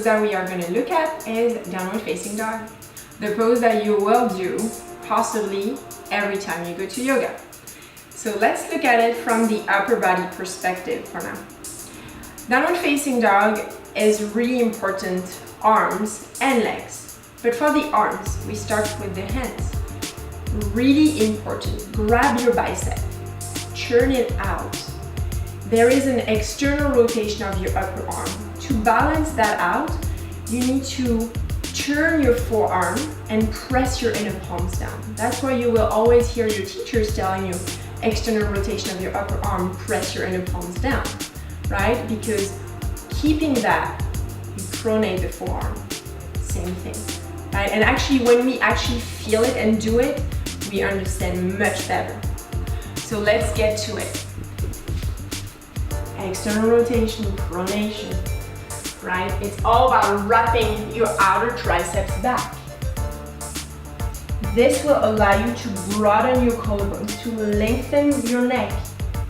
pose that we are going to look at is downward facing dog. The pose that you will do possibly every time you go to yoga. So let's look at it from the upper body perspective for now. Downward facing dog is really important, arms and legs. But for the arms, we start with the hands. Really important, grab your bicep, turn it out. There is an external rotation of your upper arm. To balance that out, you need to turn your forearm and press your inner palms down. That's why you will always hear your teachers telling you external rotation of your upper arm, press your inner palms down, right? Because keeping that, you pronate the forearm, same thing, right? And actually, when we actually feel it and do it, we understand much better. So let's get to it. External rotation, pronation, right? It's all about wrapping your outer triceps back. This will allow you to broaden your collarbones, to lengthen your neck.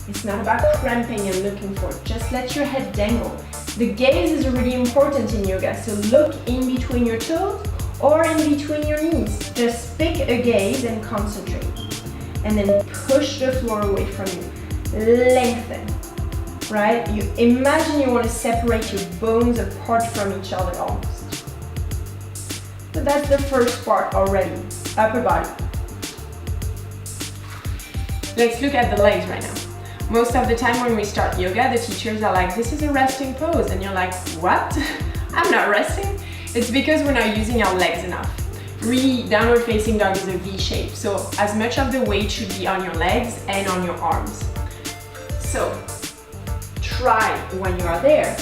It's not about cramping and looking for it. Just let your head dangle. The gaze is really important in yoga, so look in between your toes or in between your knees. Just pick a gaze and concentrate. And then push the floor away from you. Lengthen, right? You imagine you want to separate your bones apart from each other almost. So that's the first part already, upper body. Let's look at the legs right now. Most of the time when we start yoga, the teachers are like, this is a resting pose. And you're like, what? I'm not resting. It's because we're not using our legs enough. Really, downward facing dog is a V shape. So as much of the weight should be on your legs and on your arms. So try when you are there.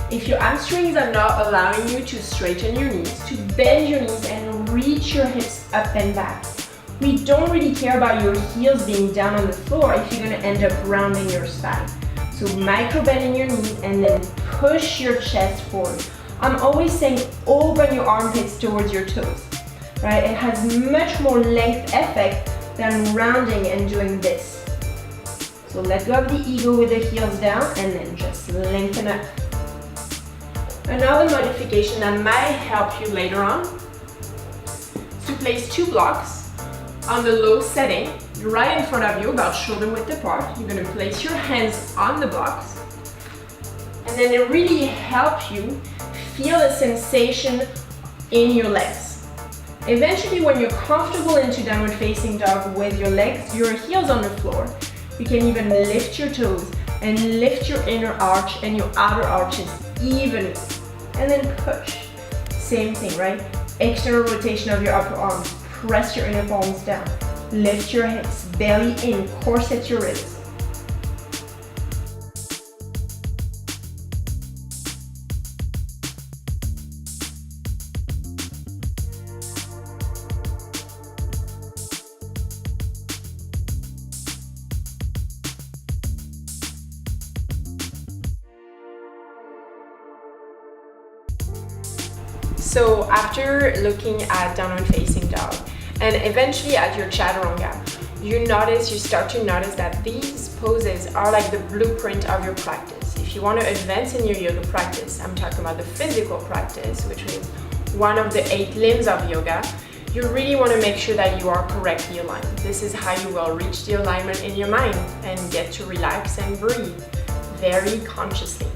If your hamstrings are not allowing you to straighten your knees, to bend your knees and reach your hips up and back. We don't really care about your heels being down on the floor if you're going to end up rounding your spine. So micro bending your knees and then push your chest forward. I'm always saying open your armpits towards your toes, right? It has much more length effect than rounding and doing this. So let go of the ego with the heels down and then just lengthen up. Another modification that might help you later on is to place 2 blocks on the low setting, right in front of you, about shoulder width apart. You're going to place your hands on the blocks and then it really helps you feel a sensation in your legs. Eventually, when you're comfortable into downward facing dog with your legs, your heels on the floor, you can even lift your toes and lift your inner arch and your outer arches evenly. And then push. Same thing, right? External rotation of your upper arms. Press your inner palms down. Lift your hips, belly in, corset your ribs. So after looking at downward facing dog and eventually at your chaturanga, you start to notice that these poses are like the blueprint of your practice. If you want to advance in your yoga practice, I'm talking about the physical practice, which is one of the 8 limbs of yoga, you really want to make sure that you are correctly aligned. This is how you will reach the alignment in your mind and get to relax and breathe very consciously.